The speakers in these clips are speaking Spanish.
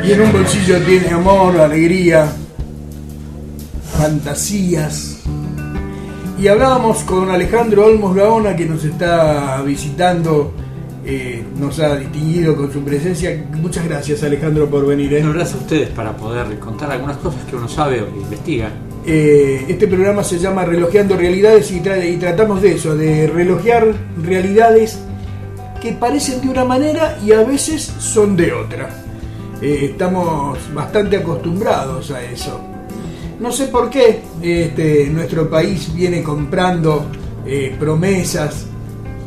Y en un bolsillo tiene amor, alegría, fantasías. Y hablábamos con Alejandro Olmos Gaona, que nos está visitando, nos ha distinguido con su presencia. Muchas gracias, Alejandro, por venir. No, gracias a ustedes para poder contar algunas cosas que uno sabe o que investiga. Este programa se llama Relojeando Realidades y tratamos de eso, de relojear realidades que parecen de una manera y a veces son de otra. Estamos bastante acostumbrados a eso. No sé por qué nuestro país viene comprando promesas.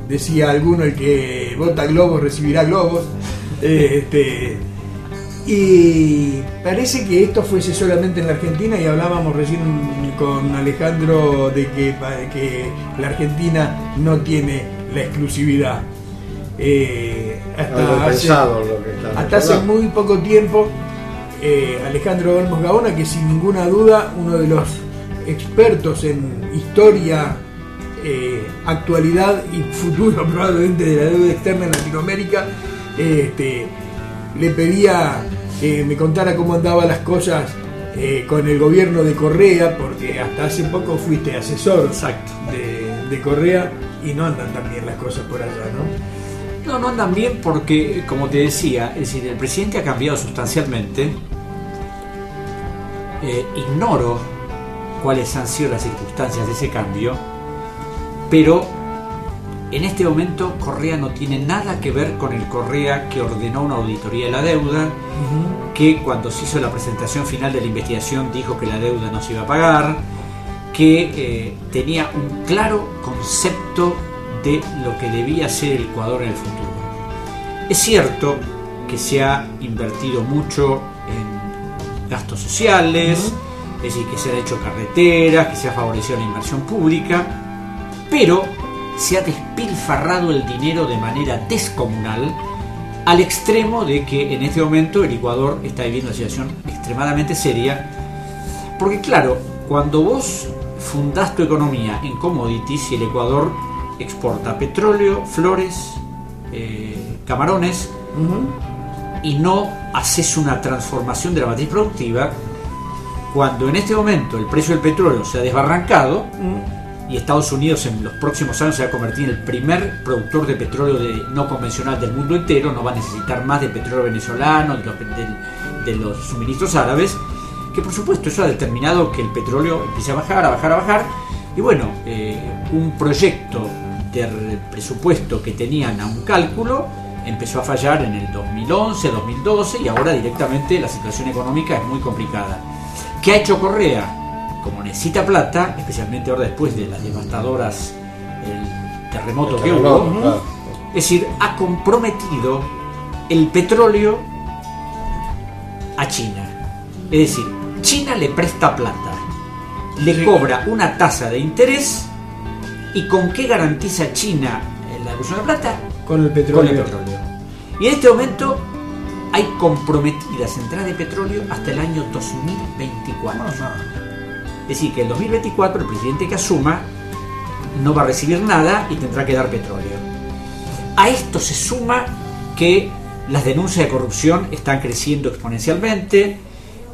Decía alguno, el que vota globos recibirá globos. Y parece que esto fuese solamente en la Argentina, y hablábamos recién con Alejandro de que la Argentina no tiene la exclusividad. Hasta hace muy poco tiempo, Alejandro Olmos Gaona, que sin ninguna duda uno de los expertos en historia, actualidad y futuro probablemente de la deuda externa en Latinoamérica, le pedía que me contara cómo andaban las cosas con el gobierno de Correa, porque hasta hace poco fuiste asesor. Exacto. de Correa, y no andan tan bien las cosas por allá, ¿no? No andan bien porque, como te decía, es decir, el presidente ha cambiado sustancialmente. Ignoro cuáles han sido las circunstancias de ese cambio, pero en este momento Correa no tiene nada que ver con el Correa que ordenó una auditoría de la deuda, que cuando se hizo la presentación final de la investigación dijo que la deuda no se iba a pagar, que tenía un claro concepto de lo que debía ser el Ecuador en el futuro. Es cierto que se ha invertido mucho en gastos sociales, es decir, que se han hecho carreteras, que se ha favorecido la inversión pública, pero se ha despilfarrado el dinero de manera descomunal, al extremo de que en este momento el Ecuador está viviendo una situación extremadamente seria, porque claro, cuando vos fundás tu economía en commodities y el Ecuador exporta petróleo, flores, camarones, y no haces una transformación de la matriz productiva, cuando en este momento el precio del petróleo se ha desbarrancado, y Estados Unidos en los próximos años se va a convertir en el primer productor de petróleo no convencional del mundo entero, no va a necesitar más de petróleo venezolano, de los suministros árabes, que por supuesto eso ha determinado que el petróleo empiece a bajar, y bueno, un proyecto de presupuesto que tenían a un cálculo empezó a fallar en el 2011, 2012, y ahora directamente la situación económica es muy complicada. ¿Qué ha hecho Correa? Como necesita plata, especialmente ahora después de las devastadoras, el terremoto que hubo, claro. Es decir, ha comprometido el petróleo a China. Es decir, China le presta plata, le cobra una tasa de interés, ¿y con qué garantiza China la devolución de plata? Con el petróleo. Y en este momento hay comprometidas entradas de petróleo hasta el año 2024. Es decir, que en 2024 el presidente que asuma no va a recibir nada y tendrá que dar petróleo. A esto se suma que las denuncias de corrupción están creciendo exponencialmente,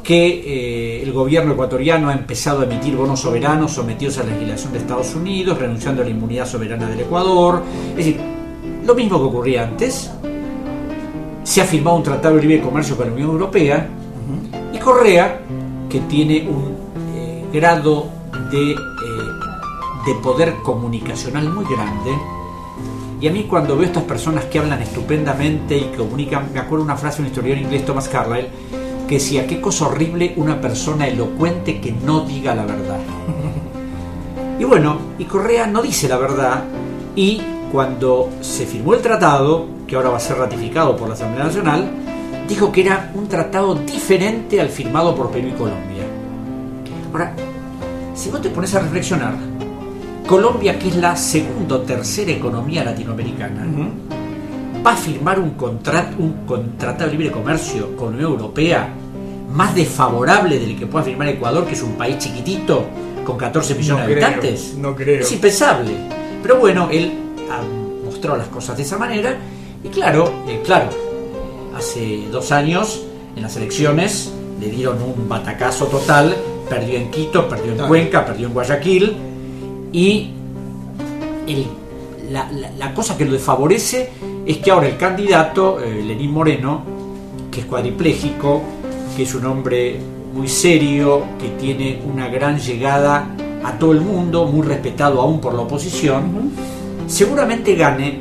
que el gobierno ecuatoriano ha empezado a emitir bonos soberanos sometidos a la legislación de Estados Unidos, renunciando a la inmunidad soberana del Ecuador. Es decir, lo mismo que ocurría antes. Se ha firmado un tratado de libre comercio con la Unión Europea, y Correa, que tiene un grado de poder comunicacional muy grande, y a mí cuando veo estas personas que hablan estupendamente y comunican, me acuerdo una frase de un historiador inglés, Thomas Carlyle, que decía: qué cosa horrible una persona elocuente que no diga la verdad. Y bueno, y Correa no dice la verdad, y cuando se firmó el tratado, que ahora va a ser ratificado por la Asamblea Nacional, dijo que era un tratado diferente al firmado por Perú y Colombia. Ahora, si vos te pones a reflexionar, Colombia, que es la segunda o tercera economía latinoamericana, va a firmar un tratado de libre comercio con la Unión Europea más desfavorable del que pueda firmar Ecuador, que es un país chiquitito con 14 millones de habitantes. No creo. Es impensable. Pero bueno, él ha mostrado las cosas de esa manera, y claro, hace 2 años En las elecciones le dieron un batacazo total, perdió en Quito, perdió en Cuenca, perdió en Guayaquil, y la cosa que lo desfavorece es que ahora el candidato, Lenín Moreno, que es cuadripléjico, que es un hombre muy serio, que tiene una gran llegada a todo el mundo, muy respetado aún por la oposición, seguramente gane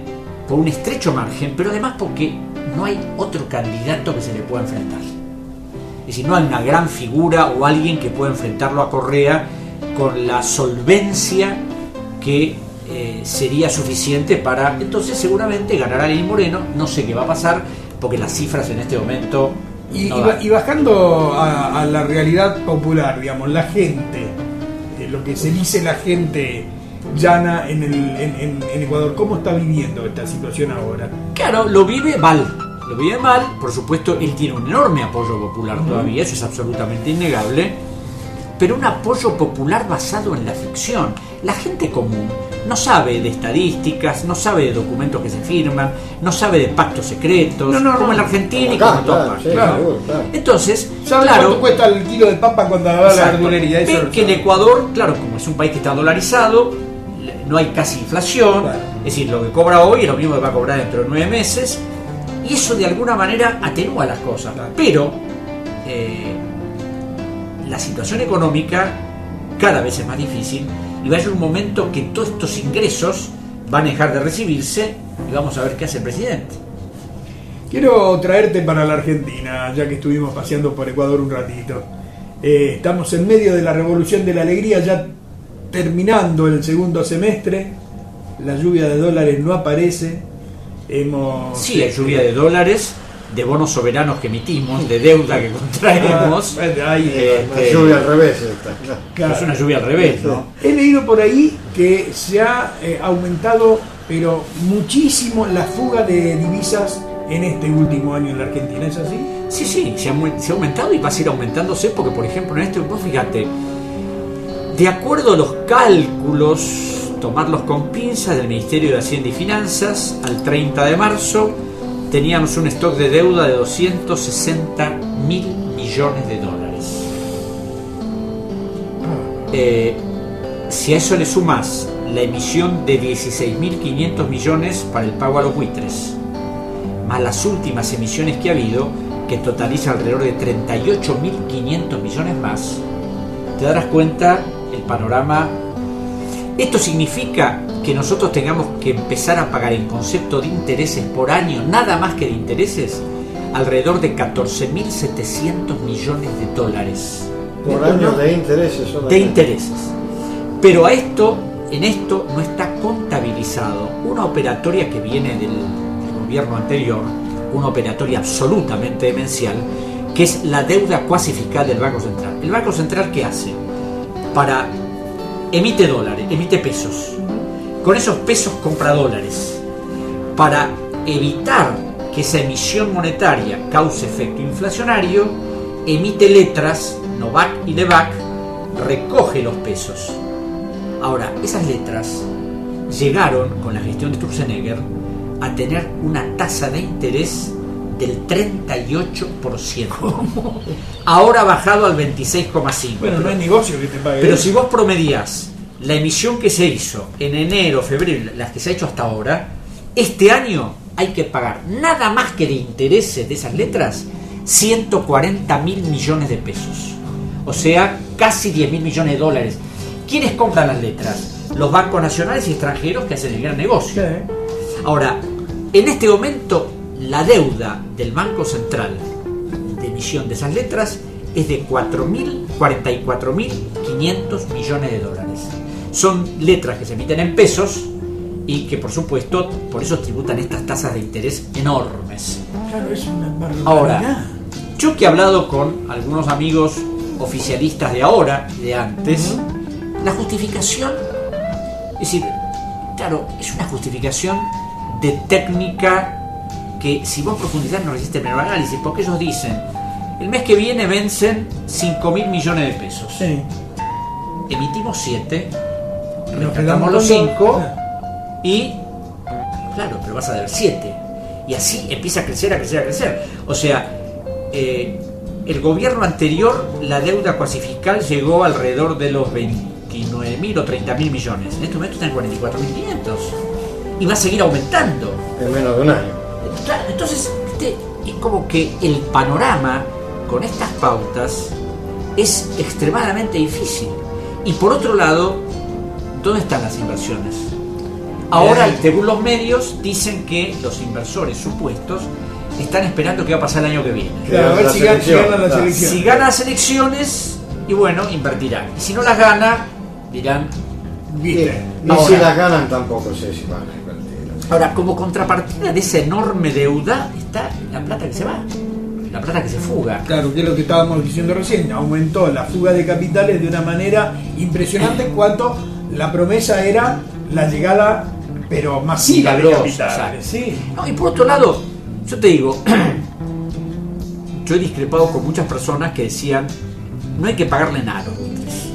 por un estrecho margen, pero además porque no hay otro candidato que se le pueda enfrentar. Es decir, no hay una gran figura o alguien que pueda enfrentarlo a Correa con la solvencia que sería suficiente para... Entonces seguramente ganará Lenín Moreno. No sé qué va a pasar porque las cifras en este momento... Y bajando a la realidad popular, digamos, la gente, lo que se dice la gente llana en Ecuador, ¿cómo está viviendo esta situación ahora? Claro, lo vive mal, por supuesto. Él tiene un enorme apoyo popular todavía, eso es absolutamente innegable, pero un apoyo popular basado en la ficción. La gente común no sabe de estadísticas, no sabe de documentos que se firman, no sabe de pactos secretos, como en la Argentina y como en todas partes. Claro. Entonces, ¿sabe cuánto cuesta el kilo de papa cuando va a la verdulería? Ven que en Ecuador, claro, como es un país que está dolarizado, no hay casi inflación, es decir, lo que cobra hoy es lo mismo que va a cobrar dentro de 9 meses, y eso de alguna manera atenúa las cosas. Pero la situación económica cada vez es más difícil, y va a llegar un momento que todos estos ingresos van a dejar de recibirse y vamos a ver qué hace el presidente. Quiero traerte para la Argentina, ya que estuvimos paseando por Ecuador un ratito. Estamos en medio de la revolución de la alegría, ya terminando el segundo semestre. La lluvia de dólares no aparece. Sí, hay lluvia de dólares, de bonos soberanos que emitimos, de deuda que contraemos. Lluvia al revés. Claro. Es una lluvia al revés, ¿no? He leído por ahí que se ha aumentado, pero muchísimo, la fuga de divisas en este último año en la Argentina. ¿Es así? Sí, se ha aumentado y va a seguir aumentándose porque, por ejemplo, en este, vos fíjate, de acuerdo a los cálculos, tomarlos con pinzas del Ministerio de Hacienda y Finanzas, al 30 de marzo teníamos un stock de deuda de 260.000 millones de dólares. Si a eso le sumas la emisión de 16.500 millones para el pago a los buitres, más las últimas emisiones que ha habido, que totalizan alrededor de 38.500 millones más, te darás cuenta el panorama. Esto significa que nosotros tengamos que empezar a pagar en concepto de intereses por año, nada más que de intereses, alrededor de 14.700 millones de dólares. Por año de intereses solamente. De intereses. Pero en esto no está contabilizado una operatoria que viene del gobierno anterior, una operatoria absolutamente demencial, que es la deuda cuasi fiscal del Banco Central. ¿El Banco Central qué hace? Emite dólares, emite pesos. Con esos pesos compra dólares. Para evitar que esa emisión monetaria cause efecto inflacionario, emite letras, Novak y Levac, recoge los pesos. Ahora, esas letras llegaron, con la gestión de Sturzenegger, a tener una tasa de interés del 38%. ¿Cómo? Ahora ha bajado al 26,5%. Bueno, no hay negocio que te pague. Pero si vos promediás la emisión que se hizo en enero, febrero, las que se ha hecho hasta ahora, este año hay que pagar nada más que de intereses de esas letras 140.000 millones de pesos. O sea, casi 10.000 millones de dólares. ¿Quiénes compran las letras? Los bancos nacionales y extranjeros que hacen el gran negocio. Sí. Ahora, en este momento, la deuda del Banco Central de emisión de esas letras es de 44.500 millones de dólares. Son letras que se emiten en pesos y que, por supuesto, por eso tributan estas tasas de interés enormes. Claro, es una barbaridad. Ahora, yo que he hablado con algunos amigos oficialistas de ahora y de antes, la justificación, es decir, claro, es una justificación de técnica que, si vos profundizás, no resiste el menor análisis, porque ellos dicen, el mes que viene vencen 5.000 millones de pesos. Sí. Emitimos 7, Nos rescatamos quedamos los con 5 y, claro, pero vas a dar 7. Y así empieza a crecer, a crecer, a crecer. O sea, el gobierno anterior, la deuda cuasi-fiscal llegó alrededor de los 29.000 o 30.000 millones. En este momento está en 44.500 y va a seguir aumentando en menos de un año. Claro, entonces es como que el panorama con estas pautas es extremadamente difícil. Y por otro lado, ¿dónde están las inversiones? Ahora, según los medios, dicen que los inversores supuestos están esperando qué va a pasar el año que viene. Claro, a ver si ganan las elecciones. Si gana las elecciones, y bueno, invertirán. Y si no las gana, dirán... ¿Viste? Y si las ganan tampoco sé si van a invertir. Ahora, como contrapartida de esa enorme deuda, está la plata que se va. La plata que se fuga. Claro, que es lo que estábamos diciendo recién. Aumentó la fuga de capitales de una manera impresionante en cuanto la promesa era la llegada, pero masiva, de capitales. Sí. No, y por otro lado, yo te digo, yo he discrepado con muchas personas que decían no hay que pagarle nada a los buitres.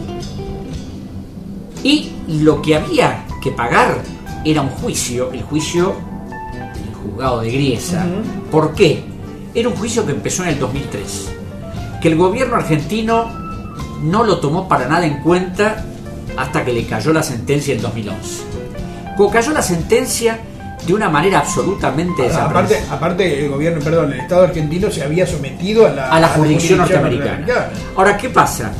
Y lo que había que pagar era un juicio, el juicio del juzgado de Griesa. ¿Por qué? Era un juicio que empezó en el 2003, que el gobierno argentino no lo tomó para nada en cuenta hasta que le cayó la sentencia en 2011. Cuando cayó la sentencia de una manera absolutamente desaparecida. Aparte el gobierno, perdón, el Estado argentino se había sometido a la jurisdicción norteamericana. Ahora, ¿qué pasa?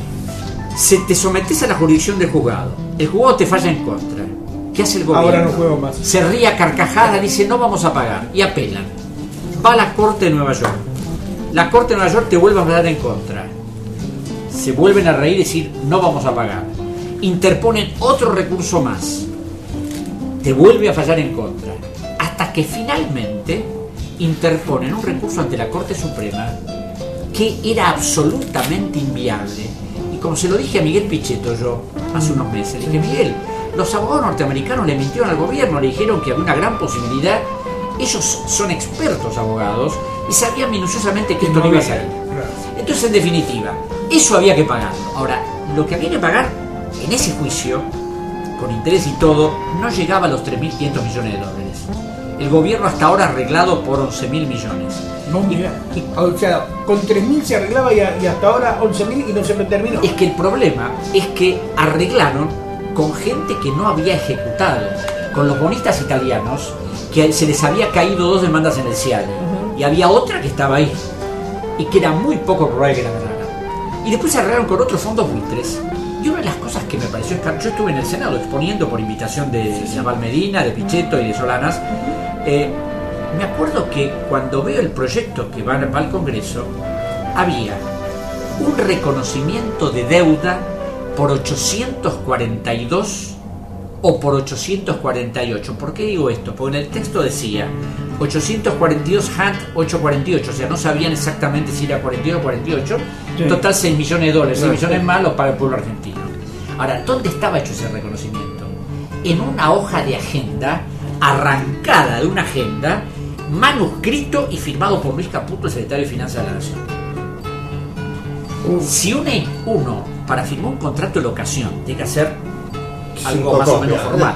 Se te sometes a la jurisdicción del juzgado, el juzgado te falla en contra. ¿Qué hace el gobierno? Ahora no juego más. Se ríe a carcajadas, dice no vamos a pagar y apelan. Va a la Corte de Nueva York. La Corte de Nueva York te vuelve a hablar en contra. Se vuelven a reír y decir no vamos a pagar. Interponen otro recurso más. Te vuelve a fallar en contra. Hasta que finalmente interponen un recurso ante la Corte Suprema que era absolutamente inviable. Y como se lo dije a Miguel Pichetto yo hace unos meses, le dije, Miguel, los abogados norteamericanos le mintieron al gobierno, le dijeron que había una gran posibilidad. Ellos son expertos abogados y sabían minuciosamente que esto no iba a salir. Entonces, en definitiva, eso había que pagarlo. Ahora, lo que había que pagar en ese juicio, con interés y todo, no llegaba a los 3.500 millones de dólares. El gobierno hasta ahora ha arreglado por 11.000 millones. No, mira, o sea, con 3.000 se arreglaba y hasta ahora 11.000 y no se terminó. Es que el problema es que arreglaron con gente que no había ejecutado, con los bonistas italianos, que se les había caído 2 demandas en el CIADI, y había otra que estaba ahí, y que era muy poco probable que la ganaran. Y después se arreglaron con otros fondos buitres. Y una de las cosas que me pareció yo estuve en el Senado exponiendo por invitación de Naval Medina, de Pichetto y de Solanas. Me acuerdo que cuando veo el proyecto que va al Congreso, había un reconocimiento de deuda por 842 o por 848. ¿Por qué digo esto? Porque en el texto decía 842 HAT 848, o sea, no sabían exactamente si era 42 o 48. En total 6 millones de dólares, 6 millones más los para el pueblo argentino. Ahora, ¿dónde estaba hecho ese reconocimiento? En una hoja de agenda, arrancada de una agenda, manuscrito y firmado por Luis Caputo, el secretario de Finanzas de la Nación. Si uno para firmar un contrato de locación tiene que hacer algo más o menos formal.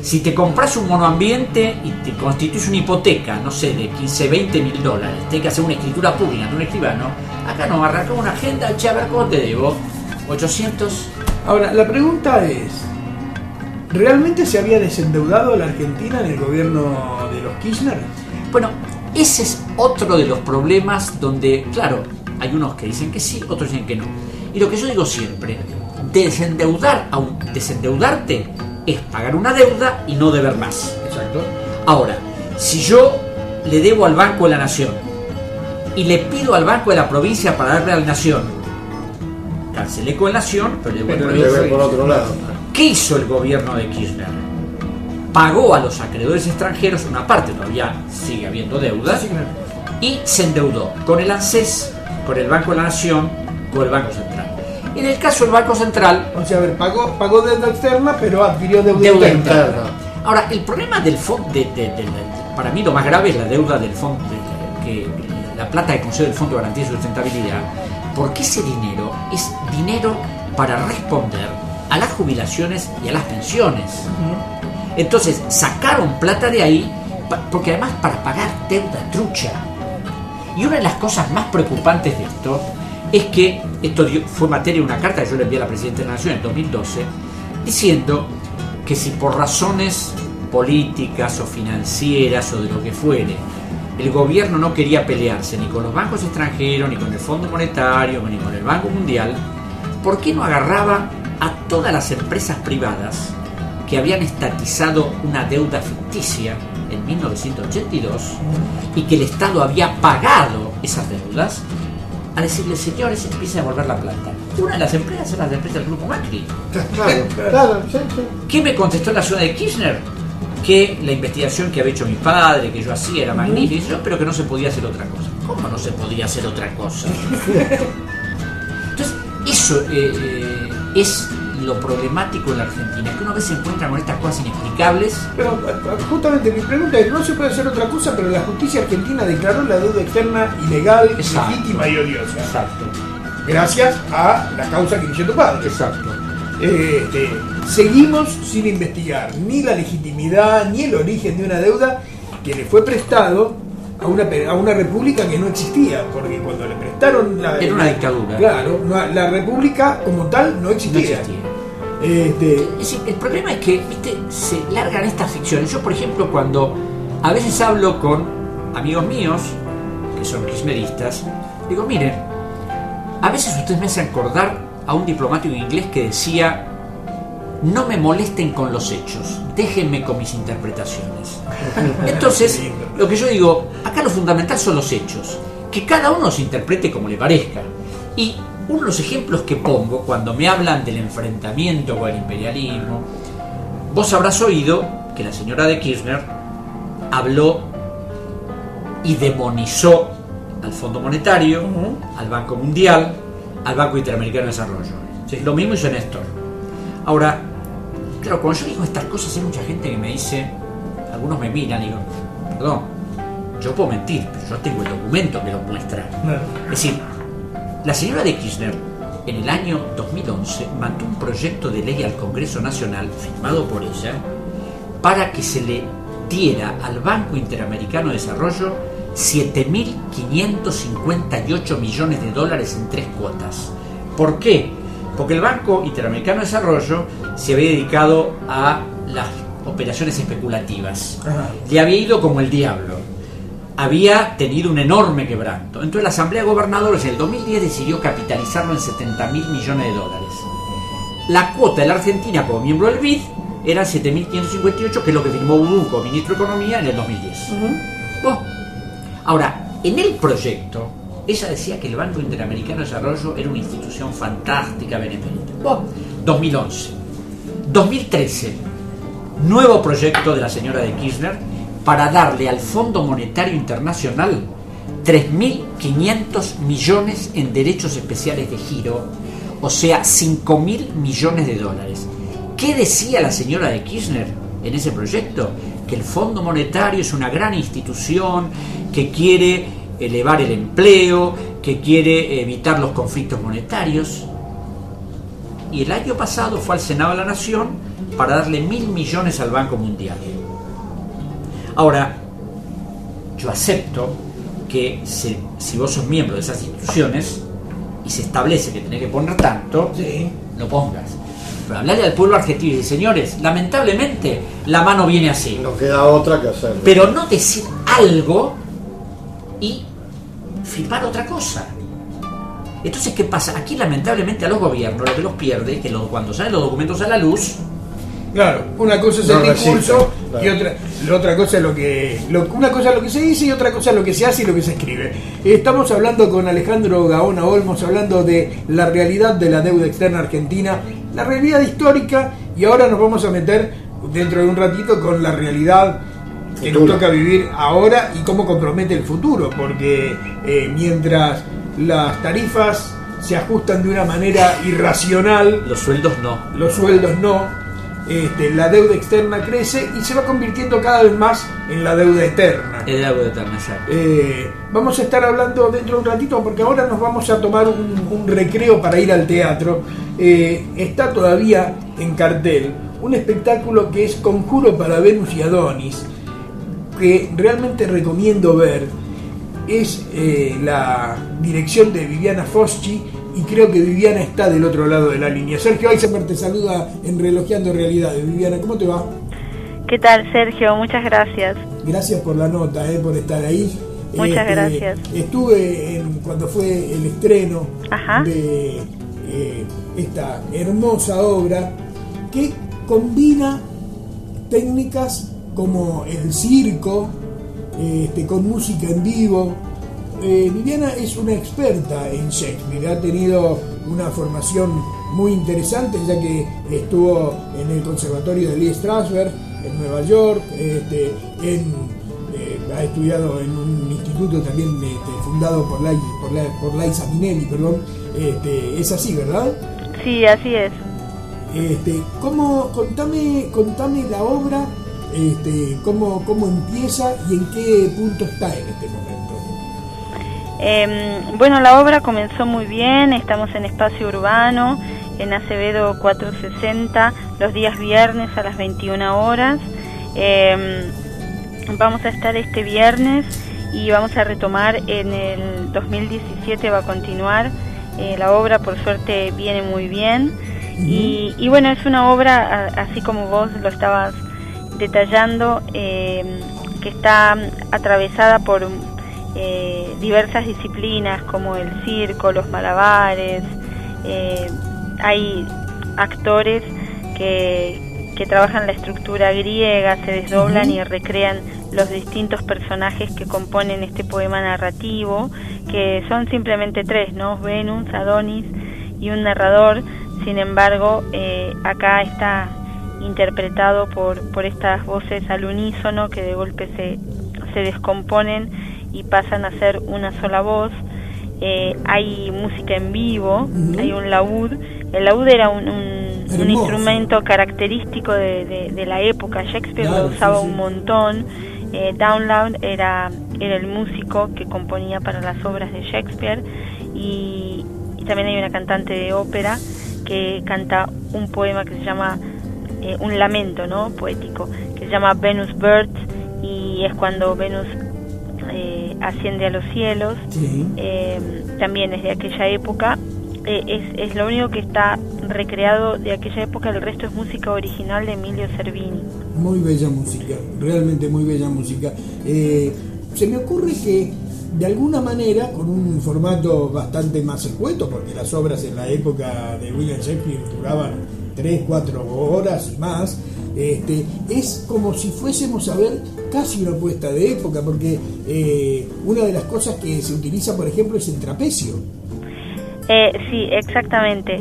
Si te compras un monoambiente y te constituyes una hipoteca, no sé, de 15, 20 mil dólares, tienes que hacer una escritura pública ante un escribano. Acá no, arrancamos una agenda, che, a ver cómo te debo. 800. Ahora, la pregunta es, ¿realmente se había desendeudado la Argentina en el gobierno de los Kirchner? Bueno, ese es otro de los problemas donde, claro, hay unos que dicen que sí, otros dicen que no. Y lo que yo digo siempre, desendeudarte es pagar una deuda y no deber más. Exacto. Ahora, si yo le debo al Banco de la Nación y le pido al Banco de la Provincia para darle a la Nación, cancelé con la Nación, pero le voy por otro lado. ¿Qué hizo el gobierno de Kirchner? Pagó a los acreedores extranjeros, una parte todavía sigue habiendo deuda, y se endeudó con el ANSES, con el Banco de la Nación, con el Banco Central. En el caso del Banco Central, o sea, a ver, pagó deuda externa, pero adquirió deuda interna. Ahora, el problema del fondo, para mí lo más grave es la deuda del fondo, la plata que concede el Fondo de Garantía y Sustentabilidad, porque ese dinero es dinero para responder a las jubilaciones y a las pensiones. Entonces, sacaron plata de ahí, porque además para pagar deuda trucha. Y una de las cosas más preocupantes de esto es que esto fue materia de una carta que yo le envié a la Presidenta de la Nación en 2012, diciendo que si por razones políticas o financieras o de lo que fuere, el gobierno no quería pelearse ni con los bancos extranjeros, ni con el Fondo Monetario, ni con el Banco Mundial, ¿por qué no agarraba a todas las empresas privadas que habían estatizado una deuda ficticia en 1982 y que el Estado había pagado esas deudas, a decirles, señores, empiecen a devolver la plata? Una de las empresas era la empresa del Grupo Macri. Claro, sí. ¿Qué me contestó la ciudad de Kirchner? Que la investigación que había hecho mi padre, que yo hacía, era magnífica, pero que no se podía hacer otra cosa. ¿Cómo no se podía hacer otra cosa? Entonces, eso es lo problemático en la Argentina, que uno a veces se encuentra con estas cosas inexplicables. Pero justamente mi pregunta es, no se puede hacer otra cosa, pero la justicia argentina declaró la deuda externa ilegal, Exacto. legítima y odiosa. Exacto. Gracias a la causa que inició tu padre. Exacto. Seguimos sin investigar ni la legitimidad ni el origen de una deuda que le fue prestado a una república que no existía, porque cuando le prestaron era una dictadura. Claro, la república como tal no existía. Es decir, el problema es que, ¿viste?, se largan estas ficciones. Yo, por ejemplo, cuando a veces hablo con amigos míos que son kirchneristas, digo, miren, a veces ustedes me hacen acordar a un diplomático inglés que decía: no me molesten con los hechos, déjenme con mis interpretaciones. Entonces, lo que yo digo, acá lo fundamental son los hechos, que cada uno se interprete como le parezca. Y uno de los ejemplos que pongo cuando me hablan del enfrentamiento con el imperialismo, vos habrás oído que la señora de Kirchner habló y demonizó al Fondo Monetario, al Banco Mundial, al Banco Interamericano de Desarrollo. Sí. Lo mismo hizo Néstor. Ahora, claro, cuando yo digo estas cosas hay mucha gente que me dice, algunos me miran y digo, perdón, yo puedo mentir, pero yo tengo el documento que lo muestra. Es decir, la señora de Kirchner en el año 2011 mandó un proyecto de ley al Congreso Nacional, firmado por ella, para que se le diera al Banco Interamericano de Desarrollo 7.558 millones de dólares en 3 cuotas. ¿Por qué? Porque el Banco Interamericano de Desarrollo se había dedicado a las operaciones especulativas. Le había ido como el diablo. Había tenido un enorme quebranto. Entonces la Asamblea de Gobernadores en el 2010 decidió capitalizarlo en 70.000 millones de dólares. La cuota de la Argentina como miembro del BID era 7.558, que es lo que firmó Uduco, ministro de Economía, en el 2010. Bueno, ahora, en el proyecto, ella decía que el Banco Interamericano de Desarrollo era una institución fantástica, benemerita. Bueno, 2011. 2013, nuevo proyecto de la señora de Kirchner para darle al Fondo Monetario Internacional 3.500 millones en derechos especiales de giro, o sea, 5.000 millones de dólares. ¿Qué decía la señora de Kirchner en ese proyecto? Que el Fondo Monetario es una gran institución que quiere elevar el empleo, que quiere evitar los conflictos monetarios. Y el año pasado fue al Senado de la Nación para darle 1.000 millones al Banco Mundial. Ahora, yo acepto que si vos sos miembro de esas instituciones y se establece que tenés que poner tanto, sí, lo pongas. Pero hablarle al pueblo argentino y decir, señores, lamentablemente la mano viene así. No queda otra que hacerlo. Pero no decir algo y firmar otra cosa. Entonces, ¿qué pasa? Aquí lamentablemente a los gobiernos lo que los pierde es que cuando salen los documentos a la luz, claro, una cosa es el discurso, claro, y otra cosa es una cosa es lo que se dice y otra cosa es lo que se hace y lo que se escribe. Estamos hablando con Alejandro Gaona Olmos, hablando de la realidad de la deuda externa argentina, la realidad histórica, y ahora nos vamos a meter dentro de un ratito con la realidad que nos toca vivir ahora y cómo compromete el futuro, porque mientras las tarifas se ajustan de una manera irracional, los sueldos no. La deuda externa crece y se va convirtiendo cada vez más en la deuda eterna. Es la deuda eterna, exacto. Vamos a estar hablando dentro de un ratito, porque ahora nos vamos a tomar un recreo para ir al teatro. Está todavía en cartel un espectáculo que es Conjuro para Venus y Adonis, que realmente recomiendo ver, es la dirección de Viviana Foschi, y creo que Viviana está del otro lado de la línea. Sergio Eisenberg te saluda en Relojeando Realidades. Viviana, ¿cómo te va? ¿Qué tal, Sergio? Muchas gracias. Gracias por la nota, por estar ahí. Muchas gracias. Estuve cuando fue el estreno Ajá. de esta hermosa obra que combina técnicas como el circo con música en vivo. Viviana es una experta en Shakespeare, ha tenido una formación muy interesante, ya que estuvo en el Conservatorio de Lee Strasberg en Nueva York, ha estudiado en un instituto también fundado por Liza Minnelli, perdón. Es así, ¿verdad? Sí, así es. Contame la obra, cómo empieza y en qué punto está en este momento. Bueno, la obra comenzó muy bien. Estamos en Espacio Urbano, en Acevedo 460, los días viernes a las 21 horas. Vamos a estar este viernes y vamos a retomar en el 2017, va a continuar. La obra, por suerte, viene muy bien. Y bueno, es una obra, así como vos lo estabas detallando, que está atravesada por diversas disciplinas como el circo, los malabares. Hay actores que trabajan la estructura griega, se desdoblan y recrean los distintos personajes que componen este poema narrativo, que son simplemente tres, ¿no? Venus, Adonis y un narrador. Sin embargo, acá está interpretado por estas voces al unísono que de golpe se descomponen y pasan a ser una sola voz. Hay música en vivo, hay un laúd. El laúd era un instrumento característico de la época. Shakespeare lo usaba un montón. Download era el músico que componía para las obras de Shakespeare, y también hay una cantante de ópera que canta un poema que se llama un lamento, ¿no?, poético, que se llama Venus Birth, y es cuando Venus asciende a los cielos. También es de aquella época. Es lo único que está recreado de aquella época. El resto es música original de Emilio Cervini. Muy bella música, realmente muy bella música. Se me ocurre que de alguna manera, con un formato bastante más escueto, porque las obras en la época de William Shakespeare duraban 3-4 horas y más, es como si fuésemos a ver casi una puesta de época, porque una de las cosas que se utiliza, por ejemplo, es el trapecio. Sí, exactamente.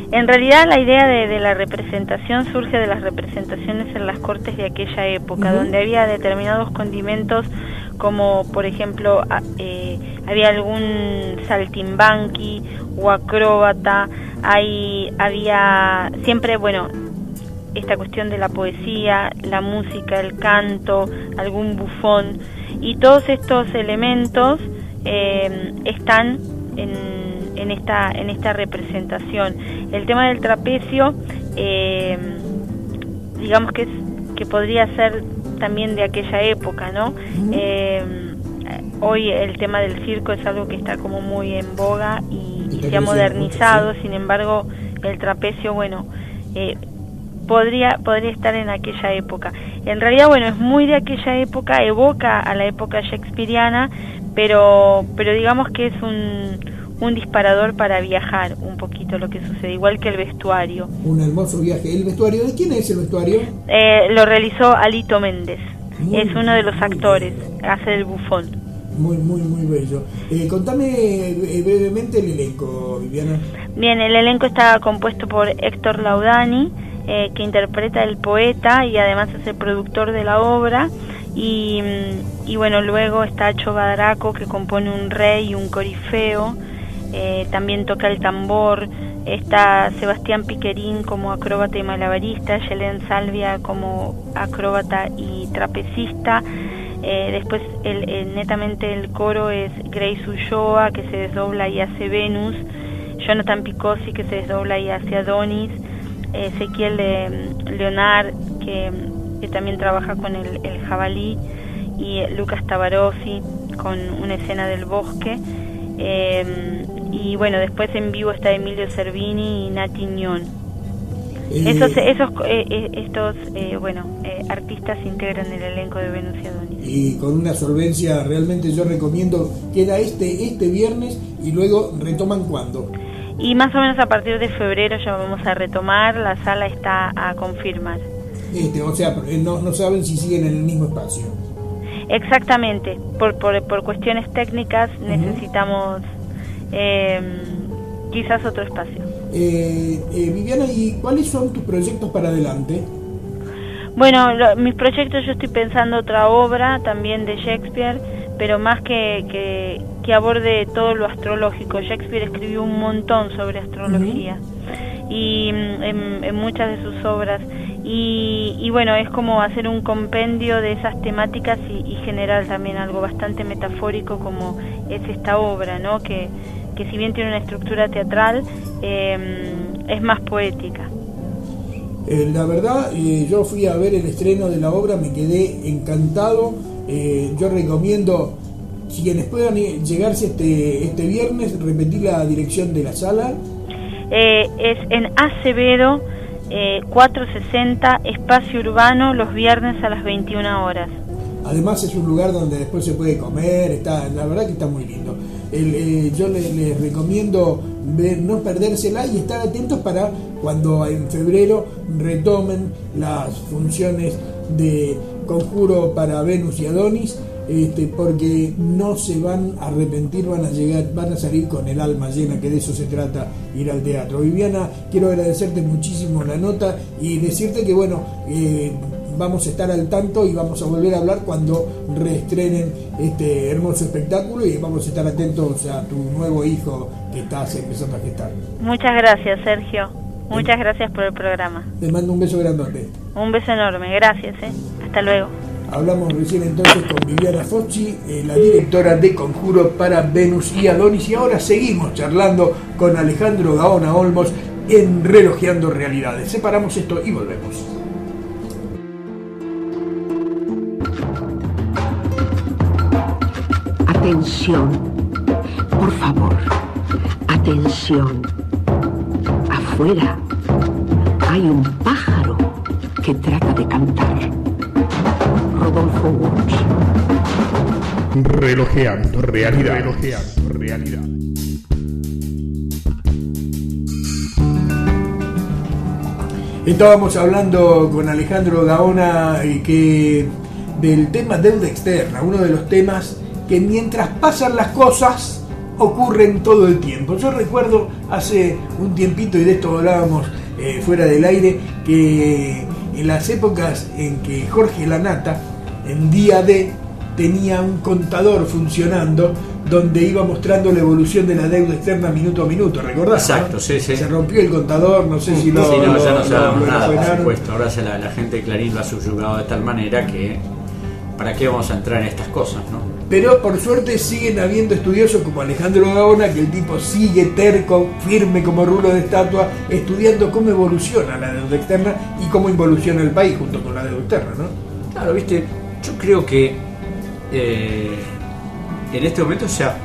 En realidad la idea de la representación surge de las representaciones en las cortes de aquella época, donde había determinados condimentos, como por ejemplo había algún saltimbanqui o acróbata. Había siempre, bueno, esta cuestión de la poesía, la música, el canto, algún bufón, y todos estos elementos están en esta representación. El tema del trapecio, digamos que podría ser también de aquella época, ¿no? Hoy el tema del circo es algo que está como muy en boga y se ha modernizado. Sin embargo, el trapecio, bueno, podría estar en aquella época. En realidad, bueno, es muy de aquella época, evoca a la época shakespeariana, pero digamos que es un disparador para viajar un poquito lo que sucede, igual que el vestuario. Un hermoso viaje. ¿El vestuario? ¿De quién es el vestuario? Lo realizó Alito Méndez. Es uno de los actores, hace el bufón. Muy, muy, muy bello. Contame brevemente el elenco, Viviana. Bien, el elenco está compuesto por Héctor Laudani, que interpreta el poeta y además es el productor de la obra. Y bueno, luego está Choba Draco, que compone un rey y un corifeo. También toca el tambor. Está Sebastián Piquerín como acróbata y malabarista, Yelén Salvia como acróbata y trapecista. Después netamente el coro es Grace Ulloa, que se desdobla y hace Venus, Jonathan Picossi, que se desdobla y hace Adonis, Ezequiel Leonard, que también trabaja con el jabalí, y Lucas Tabarossi con una escena del bosque. Y bueno, después en vivo está Emilio Cervini y Nati Ñón. Estos artistas integran el elenco de Venus y Adonis. Y con una solvencia, realmente yo recomiendo, queda este viernes y luego retoman ¿cuándo? Y más o menos a partir de febrero ya vamos a retomar, la sala está a confirmar. O sea, no saben si siguen en el mismo espacio. Exactamente, por cuestiones técnicas necesitamos quizás otro espacio. Viviana, ¿y cuáles son tus proyectos para adelante? Bueno, mis proyectos, yo estoy pensando otra obra también de Shakespeare, pero más que aborde todo lo astrológico. Shakespeare escribió un montón sobre astrología y en muchas de sus obras. Y bueno, es como hacer un compendio de esas temáticas y generar también algo bastante metafórico como es esta obra, ¿no? Que si bien tiene una estructura teatral, es más poética. La verdad, yo fui a ver el estreno de la obra, me quedé encantado. Yo recomiendo, si quienes puedan llegarse este viernes, repetir la dirección de la sala. Es en Acevedo 460, Espacio Urbano, los viernes a las 21 horas. Además es un lugar donde después se puede comer, la verdad que está muy lindo. Yo les recomiendo no perdérsela y estar atentos para cuando en febrero retomen las funciones de Conjuro para Venus y Adonis, porque no se van a arrepentir, van a salir con el alma llena, que de eso se trata, ir al teatro. Viviana, quiero agradecerte muchísimo la nota y decirte que bueno, vamos a estar al tanto y vamos a volver a hablar cuando reestrenen este hermoso espectáculo y vamos a estar atentos a tu nuevo hijo que estás empezando a gestar. Muchas gracias, Sergio. Muchas gracias por el programa. Te mando un beso grandote. Un beso enorme, gracias. Hasta luego. Hablamos recién entonces con Viviana Focci, la directora de Conjuro para Venus y Adonis, y ahora seguimos charlando con Alejandro Gaona Olmos en Relojeando Realidades. Separamos esto y volvemos. Atención, por favor, atención. Afuera hay un pájaro que trata de cantar. Rodolfo Walsh. Relojeando realidad. Relojeando realidad. Estábamos hablando con Alejandro Gaona del tema deuda externa, uno de los temas que mientras pasan las cosas ocurren todo el tiempo. Yo recuerdo hace un tiempito, y de esto hablábamos fuera del aire, que en las épocas en que Jorge Lanata, en Día D, tenía un contador funcionando donde iba mostrando la evolución de la deuda externa minuto a minuto, ¿recordás? Exacto, ¿no? Sí. Se rompió el contador, no sé si ya no sabemos nada, por frenaron. supuesto. Ahora la gente de Clarín lo ha subyugado de tal manera que ¿para qué vamos a entrar en estas cosas, no? Pero por suerte siguen habiendo estudiosos como Alejandro Gaona, que el tipo sigue terco, firme como rulo de estatua, estudiando cómo evoluciona la deuda externa y cómo evoluciona el país junto con la deuda externa, ¿no? Claro, viste, yo creo que en este momento se ha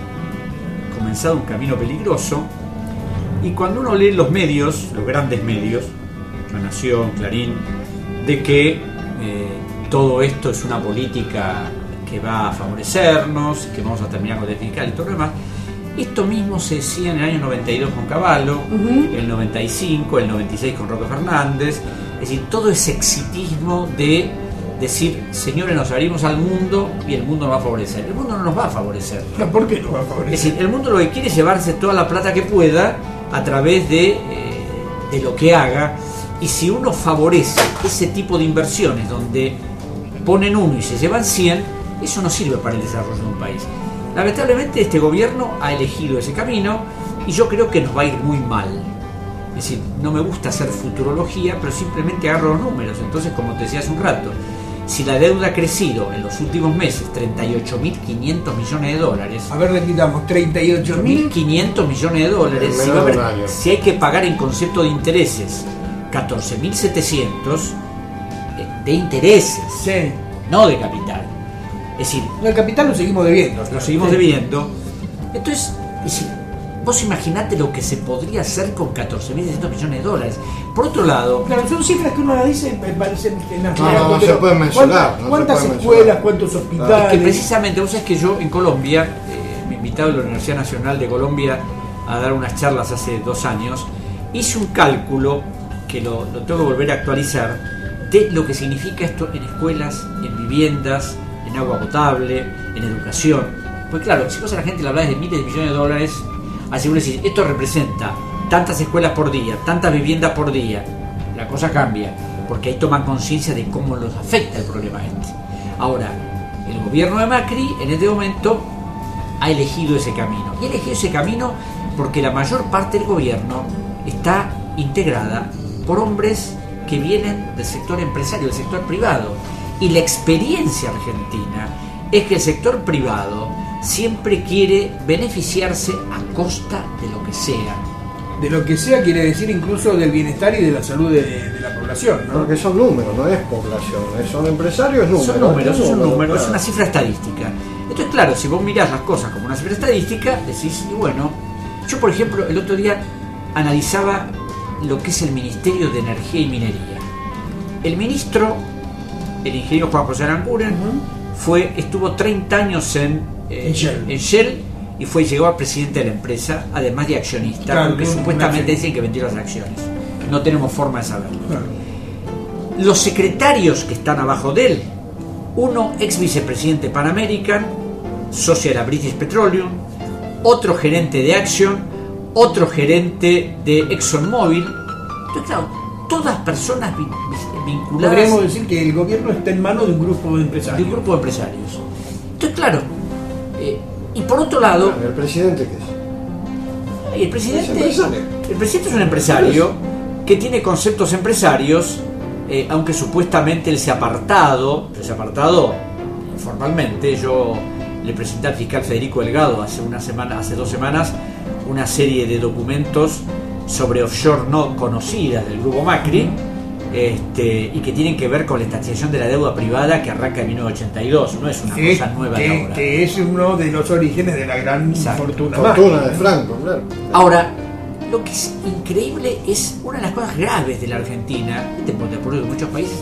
comenzado un camino peligroso, y cuando uno lee los medios, los grandes medios, La Nación, Clarín, de que todo esto es una política que va a favorecernos, que vamos a terminar con el fiscal y todo lo demás. Esto mismo se decía en el año 92 con Cavallo, el 95, el 96 con Roque Fernández. Es decir, todo ese exitismo de decir, señores, nos abrimos al mundo y el mundo nos va a favorecer. El mundo no nos va a favorecer. ¿Por qué nos va a favorecer? Es decir, el mundo lo que quiere es llevarse toda la plata que pueda a través de lo que haga, y si uno favorece ese tipo de inversiones donde ponen uno y se llevan 100, eso no sirve para el desarrollo de un país. Lamentablemente este gobierno ha elegido ese camino y yo creo que nos va a ir muy mal. Es decir, no me gusta hacer futurología, pero simplemente agarro los números. Entonces, como te decía hace un rato, si la deuda ha crecido en los últimos meses 38.500 millones de dólares. A ver, repitamos, 38.500 millones de dólares. Si hay que pagar en concepto de intereses 14.700 de intereses, sí, no de capital. Es decir, El capital lo seguimos debiendo. lo seguimos debiendo. Entonces, es decir, vos imaginate lo que se podría hacer con 14.600 millones de dólares. Por otro lado, Claro, son cifras que uno la dice, me parecen no se pueden mencionar, ¿Cuántas no se pueden escuelas, mencionar. cuántos es hospitales? que precisamente, vos sabés que yo en Colombia, me invitaron a la Universidad Nacional de Colombia a dar unas charlas hace 2 años, hice un cálculo que lo tengo que volver a actualizar de lo que significa esto en escuelas, en viviendas, en agua potable, en educación. Pues claro, si vos a la gente le hablas de miles de millones de dólares, así vos decís, esto representa tantas escuelas por día, tantas viviendas por día, la cosa cambia, porque ahí toman conciencia de cómo los afecta el problema este. Ahora, el gobierno de Macri en este momento ha elegido ese camino. Y ha elegido ese camino porque la mayor parte del gobierno está integrada por hombres que vienen del sector empresario, del sector privado. Y la experiencia argentina es que el sector privado siempre quiere beneficiarse a costa de lo que sea. De lo que sea quiere decir incluso del bienestar y de la salud de la población, ¿no? Porque son números, no es población, son empresarios, números. Son números, claro. es una cifra estadística. Entonces, claro, si vos mirás las cosas como una cifra estadística, decís, y bueno, yo por ejemplo, el otro día analizaba lo que es el Ministerio de Energía y Minería. El ministro, el ingeniero Juan José Aranguren, estuvo 30 años en Shell y llegó a presidente de la empresa, además de accionista, Claro, porque supuestamente dicen que vendió las acciones. No tenemos forma de saberlo. Claro. Los secretarios que están abajo de él, uno ex vicepresidente Pan American, socio de la British Petroleum, otro gerente de Action, otro gerente de ExxonMobil. Entonces, claro, todas personas vinculadas. Podríamos decir que el gobierno está en manos de un grupo de empresarios. De un grupo de empresarios. Entonces, claro, y por otro lado, ¿El presidente qué es? el presidente Es empresario. es un empresario que tiene conceptos empresarios, aunque supuestamente él se ha apartado formalmente. Yo le presenté al fiscal Federico Delgado hace 2 semanas, una serie de documentos sobre offshore no conocidas del grupo Macri, y que tienen que ver con la estatización de la deuda privada que arranca en 1982, no es una cosa nueva de ahora. Que es uno de los orígenes de la gran fortuna Fortuna de Franco, claro. Ahora, lo que es increíble es una de las cosas graves de la Argentina, por de muchos países,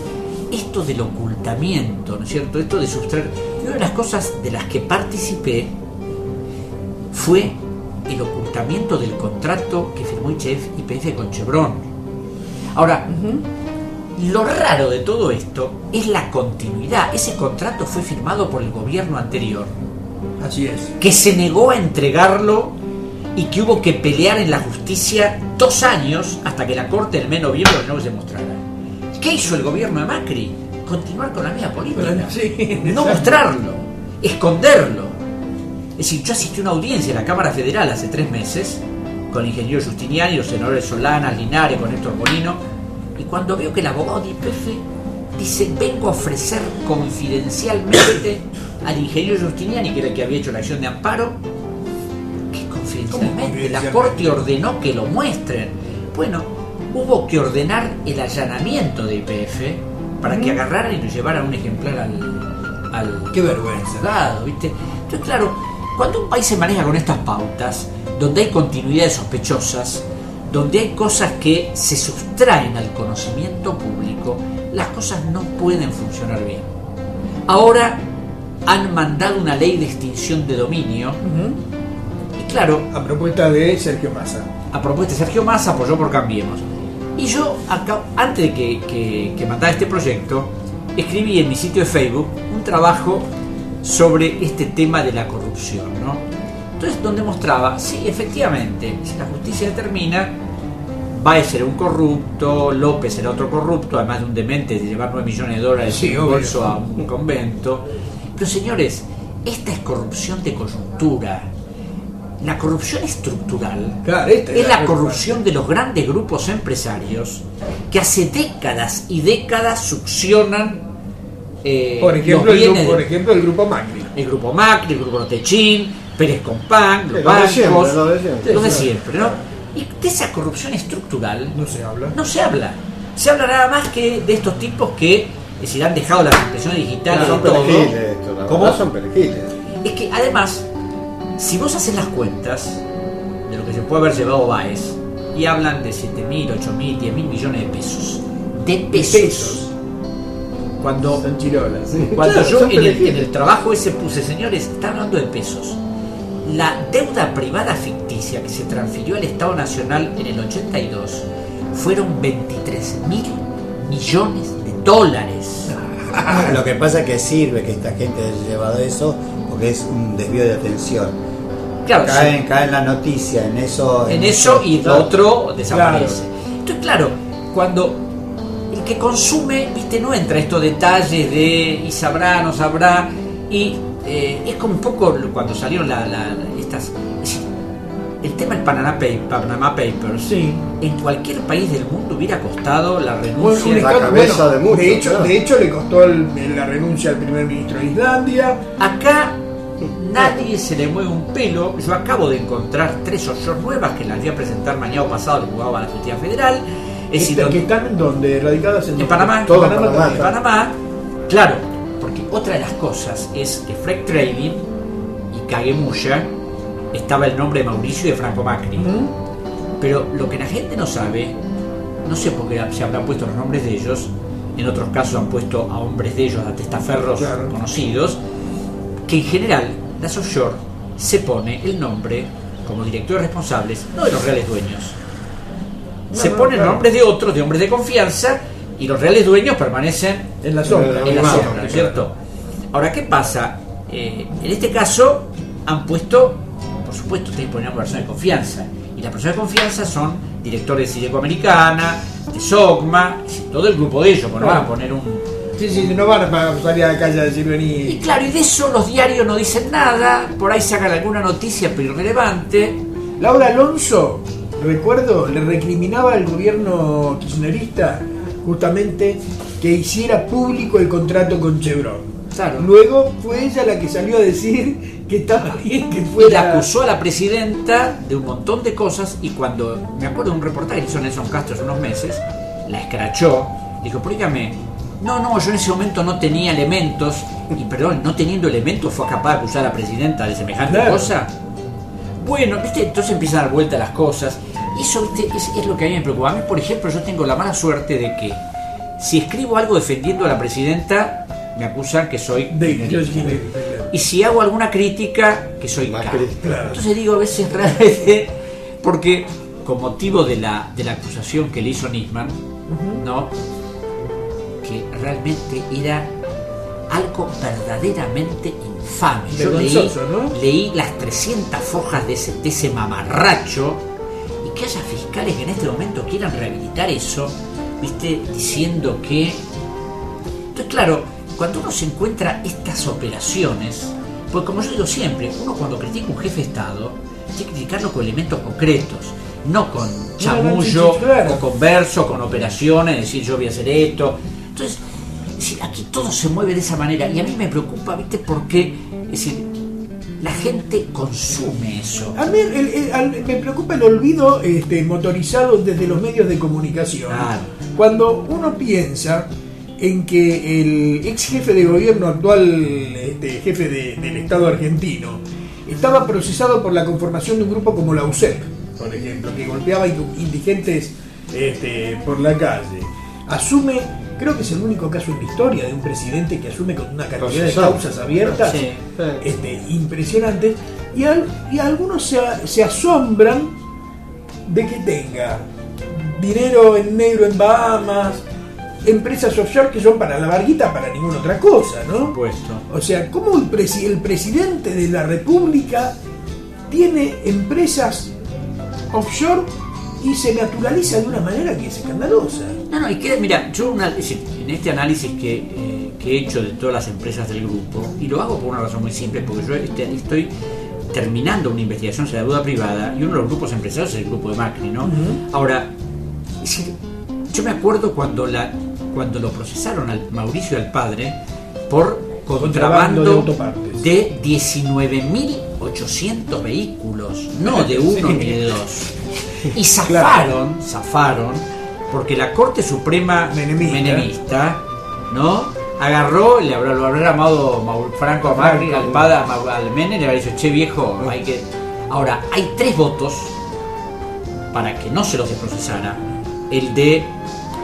esto del ocultamiento, ¿no es cierto? Esto de sustraer. Y una de las cosas de las que participé fue el ocultamiento del contrato que firmó YPF con Chevron. Ahora, lo raro de todo esto es la continuidad. Ese contrato fue firmado por el gobierno anterior, Así es. que se negó a entregarlo y que hubo que pelear en la justicia 2 años hasta que la Corte del mes de noviembre no se mostrara. ¿Qué hizo el gobierno de Macri? Continuar con la misma política. Sí, No exacto. mostrarlo, esconderlo. Es decir, yo asistí a una audiencia en la Cámara Federal hace 3 meses con el ingeniero Giustiniani, los senadores Solanas, Linares, con Héctor Bonino, y cuando veo que el abogado de YPF dice, vengo a ofrecer confidencialmente al ingeniero Giustiniani, que era el que había hecho la acción de amparo, que confidencialmente la Corte ordenó que lo muestren. Bueno, hubo que ordenar el allanamiento de YPF para que agarraran y lo llevaran un ejemplar al Qué vergüenza. juzgado, ¿viste? Entonces, claro, cuando un país se maneja con estas pautas, donde hay continuidades sospechosas, donde hay cosas que se sustraen al conocimiento público, las cosas no pueden funcionar bien. Ahora han mandado una ley de extinción de dominio, y claro, A propuesta de Sergio Massa. a propuesta de Sergio Massa, apoyó por Cambiemos. Y yo, antes de que mandara este proyecto, escribí en mi sitio de Facebook un trabajo sobre este tema de la corrupción, ¿no? Entonces, donde mostraba, sí, efectivamente, si la justicia determina, Baez será un corrupto, López será otro corrupto, además de un demente de llevar $9 millones Sí, en obvio. bolso a un convento. Pero señores, esta es corrupción de coyuntura. La corrupción estructural Claro, esta es la preocupación. corrupción de los grandes grupos empresarios que hace décadas y décadas succionan Por ejemplo, los bienes el grupo Macri. el grupo Macri, el grupo Techín, Pérez Compán, los Lo de bancos, siempre, lo de siempre. lo de Sí, sí. siempre, ¿no? Y de esa corrupción estructural No se habla. no se habla. Se habla nada más que de estos tipos que, es decir, han dejado las impresiones digitales Son de todo. perejiles esto, la ¿Cómo? No son perejiles. Es que además, si vos haces las cuentas de lo que se puede haber llevado Báez, y hablan de 7.000, 8.000, 10.000 millones de pesos. De pesos. Cuando Son chirolas. Sí. Cuando Claro, yo son en perejiles. el trabajo ese puse, señores, está hablando de pesos. La deuda privada ficticia que se transfirió al Estado Nacional en el 82 fueron 23.000 millones de dólares. Lo que pasa es que sirve que esta gente haya llevado eso porque es un desvío de atención. Claro, Cae en la noticia, en eso y lo claro. otro desaparece. Entonces, claro, cuando el que consume, viste, no entra estos detalles de y sabrá, no sabrá, y es como un poco cuando salieron estas. Es decir, el tema del Panama Papers, Sí. en cualquier país del mundo hubiera costado la Bueno, renuncia. un La escándalo, cabeza de muchos, claro. de hecho le costó la renuncia al primer ministro de Islandia. Acá nadie se le mueve un pelo. Yo acabo de encontrar 3 offshore nuevas que las voy a presentar mañana o pasado, le jugaba a la Justicia Federal. Es decir, Que están donde radicadas en Panamá, Todo en Panamá, Panamá. en Panamá, claro, porque otra de las cosas es que Freck Trading y Kagemuya estaba el nombre de Mauricio y de Franco Macri. Pero lo que la gente no sabe, no sé por qué se habrán puesto los nombres de ellos, en otros casos han puesto a hombres de ellos, a testaferros Claro. conocidos, que en general las offshore se pone el nombre como directores responsables, no de los reales dueños. Se ponen claro. nombres de otros, de hombres de confianza, y los reales dueños permanecen En la sombra. en la Claro, sombra, ¿no es cierto? Ahora, ¿qué pasa? En este caso han puesto, por supuesto, ustedes ponen una persona de confianza, y las personas de confianza son directores de Sideco Americana, de SOGMA, todo el grupo de ellos, porque no van a poner un... Sí, no van a salir a la calle a decir Y vení. claro, y de eso los diarios no dicen nada, por ahí sacan alguna noticia pero irrelevante. Laura Alonso, recuerdo, le recriminaba al gobierno kirchnerista justamente que hiciera público el contrato con Chevron. Claro. Luego fue ella la que salió a decir que estaba bien que Y fuera. la acusó a la presidenta de un montón de cosas, y cuando, me acuerdo de un reportaje que hizo Nelson Castro hace unos meses, la escrachó, dijo, dígame, no, yo en ese momento no tenía elementos, y perdón, no teniendo elementos fue capaz de acusar a la presidenta de semejante Claro. cosa. Bueno, ¿viste? Entonces empiezan a dar vuelta las cosas, y eso, ¿viste? Es lo que a mí me preocupa. A mí, por ejemplo, yo tengo la mala suerte de que si escribo algo defendiendo a la presidenta, me acusan que soy kirchnerista. Y si hago alguna crítica, que soy K. Claro. Entonces digo a veces realmente, porque con motivo de la acusación que le hizo Nisman, ¿no? Que realmente era algo verdaderamente infame. Yo Vergonzoso, ¿no? leí las 300 fojas de ese mamarracho, y que haya fiscales que en este momento quieran rehabilitar eso, ¿viste? Diciendo que... Entonces, claro, cuando uno se encuentra estas operaciones, pues como yo digo siempre, uno cuando critica a un jefe de Estado, tiene que criticarlo con elementos concretos, no con chamullo, claro. o con verso, con operaciones, decir yo voy a hacer esto. Entonces, es decir, aquí todo se mueve de esa manera, y a mí me preocupa, ¿viste? Porque, es decir, la gente consume eso. A mí me preocupa el olvido motorizado desde los medios de comunicación. Claro. Cuando uno piensa en que el ex jefe de gobierno, actual jefe del Estado argentino, estaba procesado por la conformación de un grupo como la UCEP, por ejemplo, que golpeaba indigentes por la calle. Asume, creo que es el único caso en la historia de un presidente que asume con una cantidad de Procesado. causas abiertas Sí. impresionantes, y algunos se asombran de que tenga dinero en negro en Bahamas, empresas offshore que son para la barguita, para ninguna otra cosa, ¿no? Puesto. O sea, ¿cómo el presidente de la República tiene empresas offshore y se naturaliza de una manera que es escandalosa? No, y que, mira, yo es decir, en este análisis que he hecho de todas las empresas del grupo, y lo hago por una razón muy simple, porque yo estoy terminando una investigación sobre la deuda privada, y uno de los grupos empresarios es el grupo de Macri, ¿no? Ahora, es decir, yo me acuerdo cuando lo procesaron al Mauricio y al padre por Contrabando de contrabando autopartes. de 19.800 vehículos, no de uno ni de dos. Y zafaron, porque la Corte Suprema Menemista, ¿no? agarró, lo habrá llamado Franco a Macri, al Menem, le habrá dicho, che viejo, hay que... Ahora, hay 3 votos para que no se los desprocesara. El de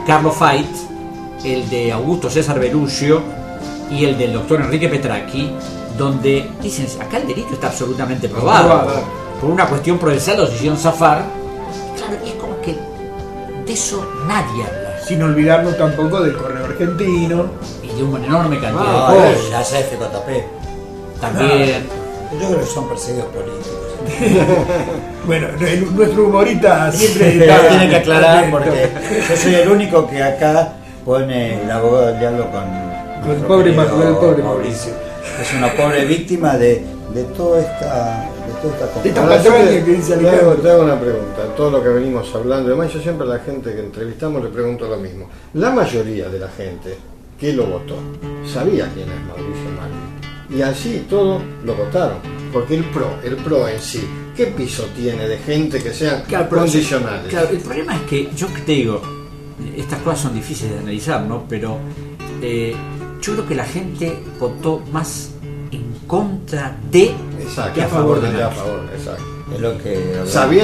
Carlos Fait, el de Augusto César Belluccio y el del doctor Enrique Petracchi, donde dicen, acá el delito está absolutamente probado. Por una cuestión procesal los hicieron zafar. Claro, es como que de eso nadie habla. Sin olvidarnos tampoco del correo argentino. Y de una enorme cantidad de cosas. La CFJP. También. Yo creo que son perseguidos políticos. Bueno, nuestro humorista siempre tiene que aclarar porque yo soy el único que acá pone el abogado del diablo con el pobre Mauricio. Es una pobre víctima de toda esta patraña que dice Alejandro. Te hago una pregunta. Todo lo que venimos hablando, además yo siempre a la gente que entrevistamos le pregunto lo mismo. La mayoría de la gente que lo votó sabía quién es Mauricio Macri. Y así todos lo votaron. Porque el PRO en sí, ¿qué piso tiene de gente que sean condicionales? Claro, el problema es que yo te digo, estas cosas son difíciles de analizar, ¿no? Pero yo creo que la gente votó más en contra de que a favor de Macri. Exacto. Es lo que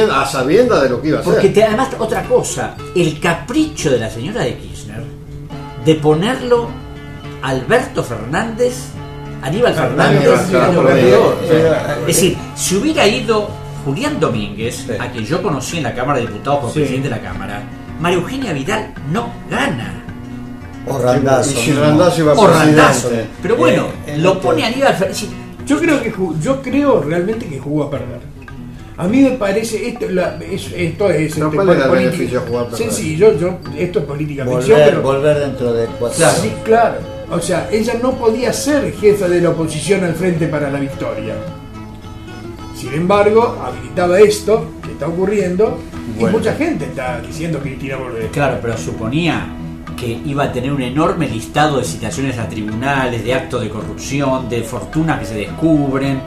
a sabiendas de lo que iba a hacer. Porque además, otra cosa, el capricho de la señora de Kirchner de ponerlo Alberto Fernández, Aníbal Fernández, es decir, si hubiera ido Julián Domínguez, a quien yo conocí en la Cámara de Diputados como presidente de la Cámara, María Eugenia Vidal no gana. O Randazzo iba presidente. Pero bueno, lo pone Aníbal Fernández. Yo creo realmente que jugó a perder. A mí me parece esto es ¿cuál era el beneficio de jugar a perder? Sencillo, esto es política ficción, pero volver dentro de 4 años. Sí, claro. O sea, ella no podía ser jefa de la oposición al Frente para la Victoria. Sin embargo, habilitaba esto que está ocurriendo y mucha gente está diciendo que Cristina volver. Claro, pero suponía que iba a tener un enorme listado de citaciones a tribunales, de actos de corrupción, de fortunas que se descubren.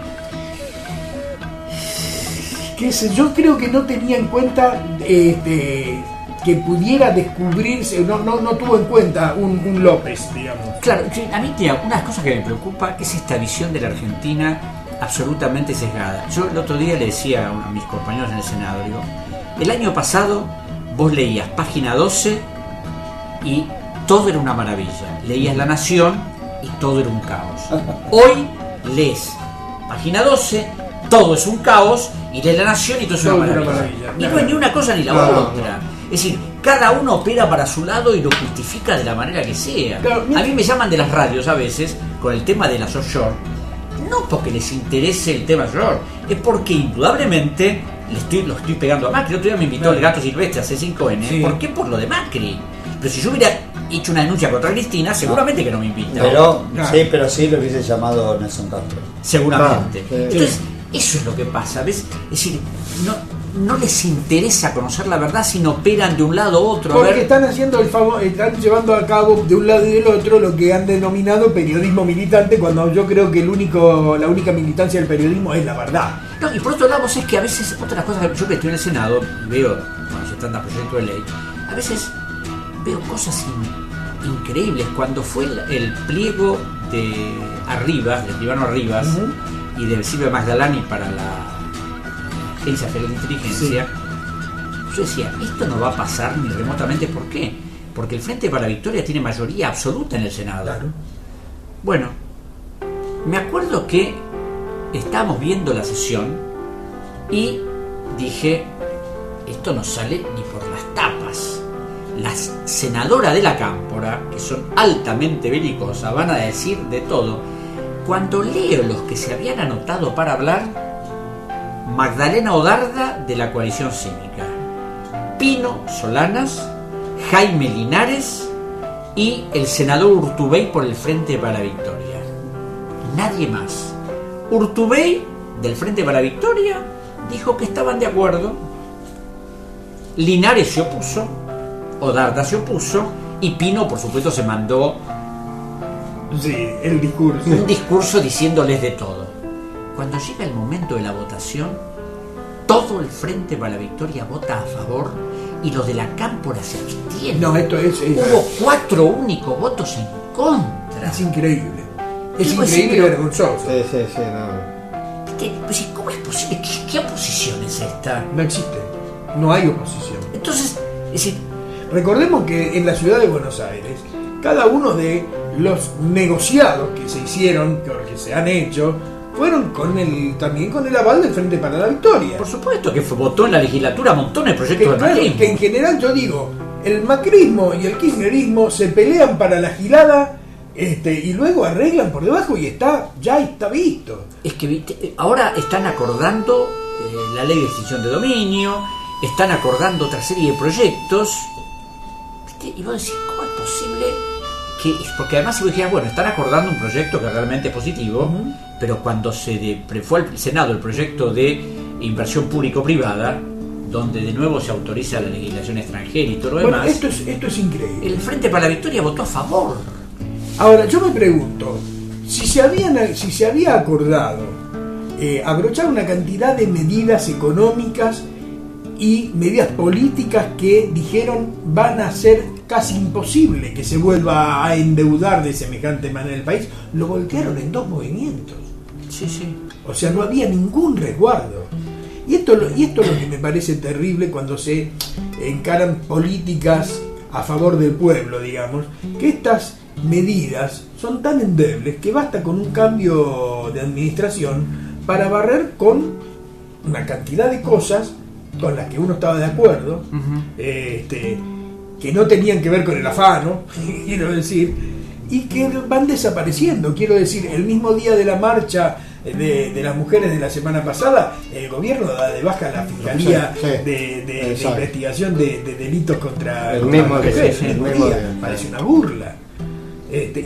Yo creo que no tenía en cuenta que pudiera descubrirse, no tuvo en cuenta un López, digamos. Claro, a mí una cosa que me preocupa es esta visión de la Argentina absolutamente sesgada. Yo el otro día le decía a mis compañeros en el Senado, digo, el año pasado vos leías Página 12 y todo era una maravilla. Leías La Nación y todo era un caos. Hoy lees Página 12, todo es un caos, y lees La Nación y todo es una maravilla. Y no es ni una cosa ni la otra. Es decir, cada uno opera para su lado y lo justifica de la manera que sea. A mí me llaman de las radios a veces con el tema de las offshore, no porque les interese el tema offshore, es porque indudablemente lo estoy pegando a Macri. El otro día me invitó el Gato Silvestre a C5N. Sí. ¿Por qué? Por lo de Macri. Pero si yo hubiera hecho una denuncia contra Cristina, seguramente que no me invita. Pero sí lo hubiese llamado Nelson Castro. Seguramente. Entonces, eso es lo que pasa, ¿ves? Es decir, no les interesa conocer la verdad, sino operan de un lado a otro. Porque están haciendo están llevando a cabo de un lado y del otro lo que han denominado periodismo militante, cuando yo creo que la única militancia del periodismo es la verdad. No, y por otro lado, es que a veces, otras cosas que yo que estoy en el Senado, veo cuando se trata de proyectos de ley, a veces veo cosas increíbles. Cuando fue el pliego de Arribas, del Ivano Arribas, y del Silvio Magdalani para la Agencia Federal de Inteligencia, yo decía, esto no va a pasar ni remotamente. ¿Por qué? Porque el Frente para la Victoria tiene mayoría absoluta en el Senado. Claro. Bueno, me acuerdo que estábamos viendo la sesión y dije, esto no sale ni por las tapas. Las senadoras de la Cámpora, que son altamente belicosas, van a decir de todo. Cuando leo los que se habían anotado para hablar, Magdalena Odarda de la Coalición Cívica, Pino Solanas, Jaime Linares y el senador Urtubey por el Frente para la Victoria. Nadie más. Urtubey del Frente para la Victoria dijo que estaban de acuerdo, Linares se opuso, Odarda se opuso y Pino, por supuesto, se mandó un discurso diciéndoles de todo. Cuando llega el momento de la votación, todo el Frente para la Victoria vota a favor y los de la Cámpora se abstienen. No, esto es... Hubo 4 únicos votos en contra. etcétera. Es increíble. Es Digo, sí, increíble y pero- vergonzoso. Sí, no. Pues, ¿cómo es posible? ¿Qué oposición es esta? No existe. No hay oposición. Entonces, es decir, Recordemos que en la ciudad de Buenos Aires, cada uno de los negociados que se hicieron, que se han hecho, fueron también con el aval del Frente para la Victoria. por supuesto que votó en la legislatura montones de proyectos de Claro, macrismo. que en general yo digo, el macrismo y el kirchnerismo se pelean para la gilada y luego arreglan por debajo y ya está visto. Es que ahora están acordando la ley de extinción de dominio, están acordando otra serie de proyectos. ¿Viste? Y vos decís, ¿cómo es posible que...? Porque además si vos dijeras, bueno, están acordando un proyecto que realmente es positivo, pero cuando fue al Senado el proyecto de inversión público-privada, donde de nuevo se autoriza la legislación extranjera y todo lo Bueno, demás, esto es increíble. el Frente para la Victoria votó a favor. Ahora, yo me pregunto, si se había acordado abrochar una cantidad de medidas económicas y medidas políticas que dijeron van a ser casi imposible que se vuelva a endeudar de semejante manera el país, lo voltearon en 2 movimientos. Sí, sí. O sea, no había ningún resguardo. Y esto es lo que me parece terrible cuando se encaran políticas a favor del pueblo, digamos, que estas medidas son tan endebles que basta con un cambio de administración para barrer con una cantidad de cosas con las que uno estaba de acuerdo, que no tenían que ver con el afano, quiero decir, y que van desapareciendo. Quiero decir, el mismo día de la marcha de las mujeres de la semana pasada, el gobierno da de baja la Fiscalía Sí, de exacto. investigación de delitos contra El contra mismo mujeres, día, el mismo el mismo día. día. Parece una burla.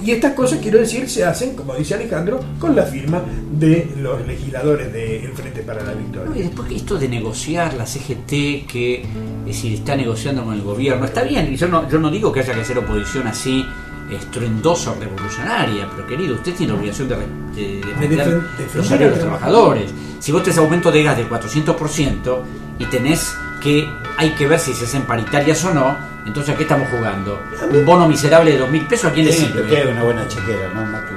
Y estas cosas, quiero decir, se hacen, como dice Alejandro, con la firma de los legisladores del Frente para la No, y Victoria. después esto de negociar la CGT, que es decir, está negociando con el gobierno, está bien, y yo no digo que haya que hacer oposición así estruendosa o revolucionaria, pero querido, usted tiene la obligación de defender los salarios de los trabajadores. Si vos tenés aumento de gas del 400% y tenés que hay que ver si se hacen paritarias o no, entonces ¿a qué estamos jugando? ¿Un bono miserable de 2.000 pesos a quién le Sí, sirve? que es una buena chequera, ¿no, Macri?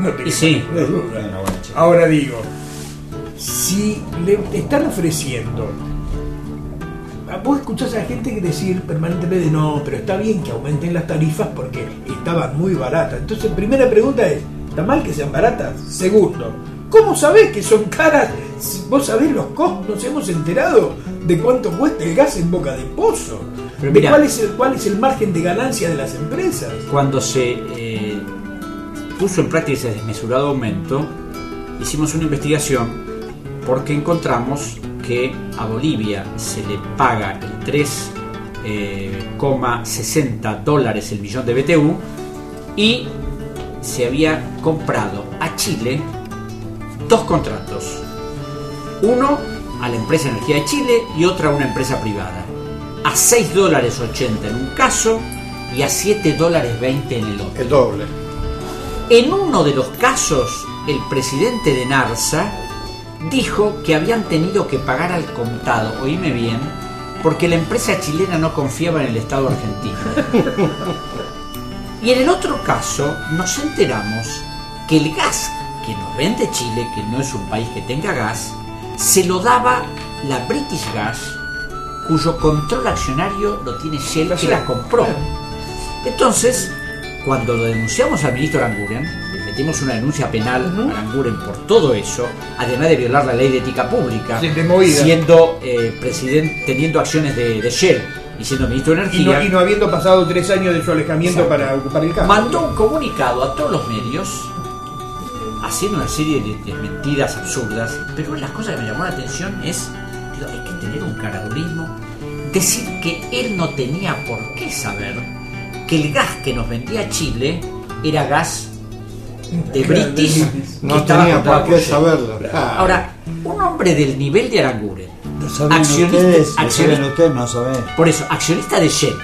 No tengo Y sí. ninguna duda. Es una buena chequera. Ahora digo, si le están ofreciendo, vos escuchás a la gente decir permanentemente, no, pero está bien que aumenten las tarifas porque estaban muy baratas. Entonces, primera pregunta es, ¿está mal que sean baratas? Segundo, ¿cómo sabés que son caras? Si vos sabés los costos, nos hemos enterado de cuánto cuesta el gas en Boca de Pozo. Pero ¿De mirá, cuál es el margen de ganancia de las empresas? cuando se puso en práctica ese desmesurado aumento, hicimos una investigación porque encontramos que a Bolivia se le paga el 3,60 dólares el millón de BTU y se había comprado a Chile 2 contratos. Uno a la empresa Energía de Chile y otra a una empresa privada. A 6 dólares 80 en un caso y a 7 dólares 20 en el otro. El doble. En uno de los casos, el presidente de NARSA dijo que habían tenido que pagar al contado, oíme bien, porque la empresa chilena no confiaba en el Estado argentino. Y en el otro caso, nos enteramos que el gas que nos vende Chile, que no es un país que tenga gas, se lo daba la British Gas, cuyo control accionario lo tiene Shell, que la compró. Entonces, cuando lo denunciamos al ministro Aranguren, le metimos una denuncia penal a Aranguren por todo eso, además de violar la ley de ética pública, Sí, de movida. siendo presidente, teniendo acciones de Shell y siendo ministro de Energía, Y no habiendo pasado 3 años de su alejamiento para ocupar el cargo. mandó un comunicado a todos los medios haciendo una serie de mentiras absurdas, pero una de las cosas que me llamó la atención es, digo, hay que tener un caradurismo, decir que él no tenía por qué saber que el gas que nos vendía Chile era gas de British, que No estaba tenía comprado por por qué Shell. saberlo. Ahora, un hombre del nivel de Aranguren, Lo saben accionista- ustedes, lo accionista- saben ustedes, no saben. por eso, accionista de Shell,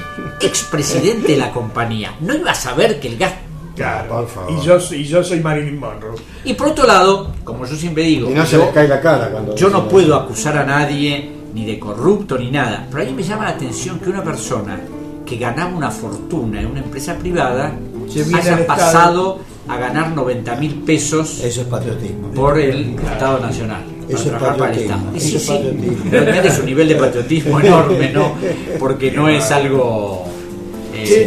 expresidente de la compañía, no iba a saber que el gas. Claro, Por favor. y yo soy Marilyn Monroe. Y por otro lado, como yo siempre digo, Y no se yo, les cae la cara cuando yo no dicen puedo eso. acusar a nadie ni de corrupto ni nada, pero a mí me llama la atención que una persona que ganaba una fortuna en una empresa privada Se viene al hayan Estado. pasado a ganar 90.000 pesos Eso es patriotismo. por el Estado Nacional. Eso es trabajar para el patriotismo. Estado. Y Eso es patriotismo. realmente es un nivel de patriotismo enorme, ¿no? Porque no es algo...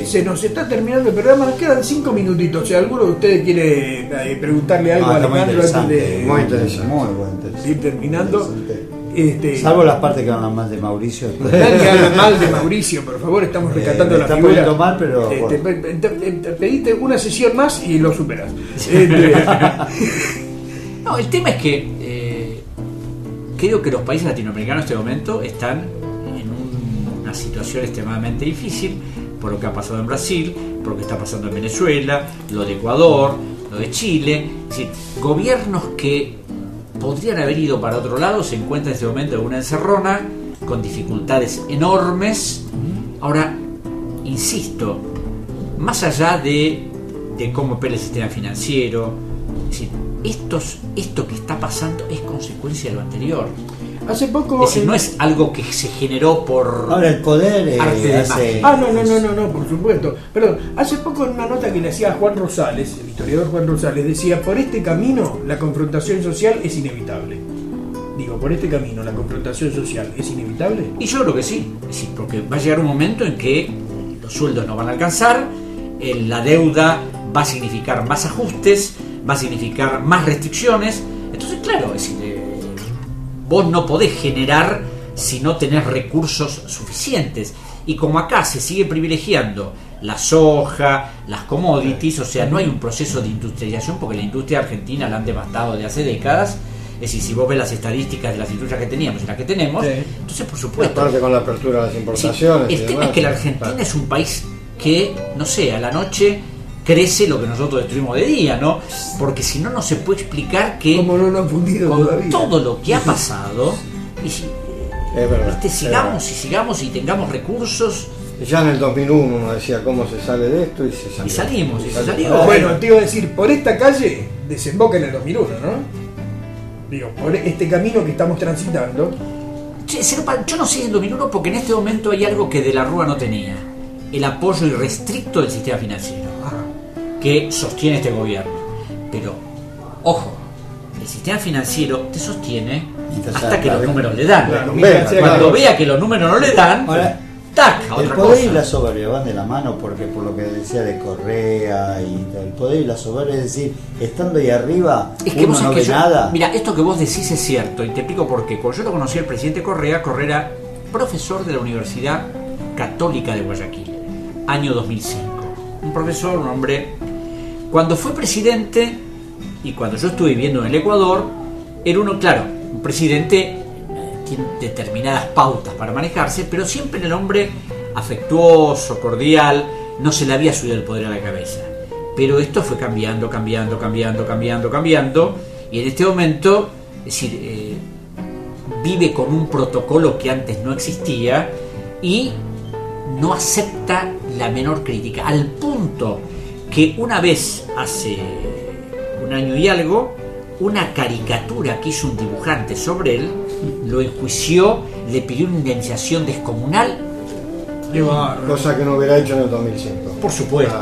Se nos está terminando el programa, nos quedan 5 minutitos. Si alguno de ustedes quiere preguntarle algo a Está muy Alejandro antes interesante. de Muy interesante. Muy buen interesante. ir terminando. Salvo las partes que hablan mal de Mauricio. Nadie habla mal de Mauricio, por favor, estamos rescatando me la está figura. poniendo mal, pero Pediste una sesión más y lo superas. No, el tema es que creo que los países latinoamericanos en este momento están en una situación extremadamente difícil por lo que ha pasado en Brasil, por lo que está pasando en Venezuela, lo de Ecuador, lo de Chile. Es decir, gobiernos que podrían haber ido para otro lado se encuentran en este momento en una encerrona con dificultades enormes. Ahora, insisto, más allá de cómo opera el sistema financiero, es decir, esto que está pasando es consecuencia de lo anterior. Hace poco. Es decir, no es algo que se generó por Ahora el poder arte de hace... magia. No, por supuesto. Perdón, hace poco en una nota que le hacía a Juan Rosales, el historiador Juan Rosales, decía: por este camino la confrontación social es inevitable. Digo, por este camino la confrontación social es inevitable. Y yo creo que sí, es decir, porque va a llegar un momento en que los sueldos no van a alcanzar, la deuda va a significar más ajustes, va a significar más restricciones. Entonces, claro, es decir, vos no podés generar si no tenés recursos suficientes. Y como acá se sigue privilegiando la soja, las commodities, o sea, no hay un proceso de industrialización porque la industria argentina la han devastado de hace décadas. Es decir, si vos ves las estadísticas de las industrias que teníamos y las que tenemos, Sí. entonces por supuesto. Aparte con la apertura de las Sí, importaciones. el tema es que la Argentina es un país que, no sé, a la noche crece lo que nosotros destruimos de día, ¿no? Porque si no, no se puede explicar que Como no lo han fundido con todavía. todo lo que ha pasado, y si, Es verdad. sigamos y tengamos recursos Ya en el 2001 uno decía cómo se sale de esto y se salió. y salimos, y se salió. Bueno, te iba a decir, por esta calle desemboca en el 2001, ¿no? Digo, por este camino que estamos transitando. Che, yo no sé en 2001 porque en este momento hay algo que De la Rúa no tenía: el apoyo irrestricto del sistema financiero que sostiene este gobierno. Pero, ojo, el sistema financiero te sostiene hasta que los números le dan. Claro, Cuando vea que los números no le dan, Ahora, ¡tac! a el otra poder cosa. y la soberbia van de la mano, porque por lo que decía de Correa y el poder y la soberbia, es decir, estando ahí arriba Es que uno vos no sabés ve que nada. Mira, esto que vos decís es cierto, y te explico por qué. Cuando yo lo conocí al presidente Correa era profesor de la Universidad Católica de Guayaquil, año 2005. Un profesor, un hombre. Cuando fue presidente, y cuando yo estuve viviendo en el Ecuador, era uno, claro, un presidente tiene determinadas pautas para manejarse, pero siempre el hombre afectuoso, cordial, no se le había subido el poder a la cabeza. Pero esto fue cambiando, y en este momento, es decir, vive con un protocolo que antes no existía y no acepta la menor crítica, al punto que una vez, hace un año y algo, una caricatura que hizo un dibujante sobre él, lo enjuició, le pidió una indemnización descomunal. Qué bárbaro. Cosa que no hubiera hecho en el 2005. Por supuesto.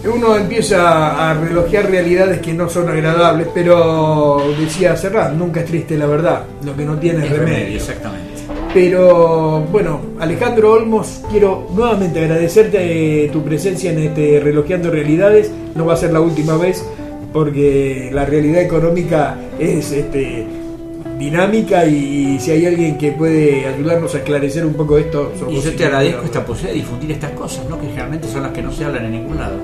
Uno empieza a relojear realidades que no son agradables, pero decía Serrat, nunca es triste la verdad, lo que no tiene es remedio. Exactamente. Pero bueno, Alejandro Olmos, quiero nuevamente agradecerte tu presencia en este Relojeando Realidades. No va a ser la última vez, porque la realidad económica es dinámica, y si hay alguien que puede ayudarnos a esclarecer un poco esto, Y yo te agradezco esta posibilidad de difundir estas cosas, ¿no? Que generalmente son las que no se hablan en ningún lado.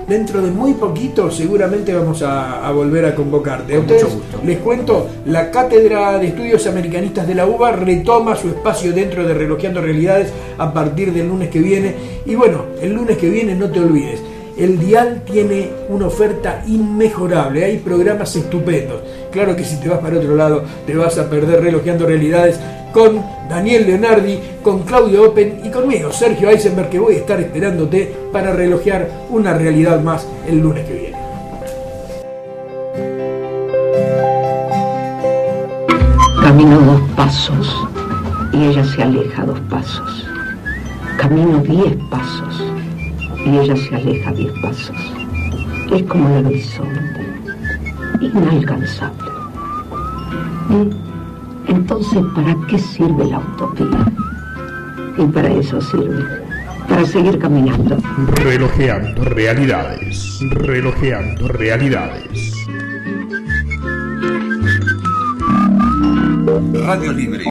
Dentro de muy poquito seguramente vamos a volver a convocarte. A Con ustedes mucho gusto. les cuento, la Cátedra de Estudios Americanistas de la UBA retoma su espacio dentro de Relojeando Realidades a partir del lunes que viene. Y bueno, el lunes que viene no te olvides, el dial tiene una oferta inmejorable, hay programas estupendos. Claro que si te vas para otro lado te vas a perder Relojeando Realidades con Daniel Leonardi, con Claudio Open y conmigo, Sergio Eisenberg, que voy a estar esperándote para relojear una realidad más el lunes que viene. Camino 2 pasos y ella se aleja 2 pasos. Camino 10 pasos y ella se aleja 10 pasos. Es como el horizonte, inalcanzable. ¿Y entonces para qué sirve la utopía? Y para eso sirve, para seguir caminando. Relojeando realidades. Relojeando realidades. Radio Libre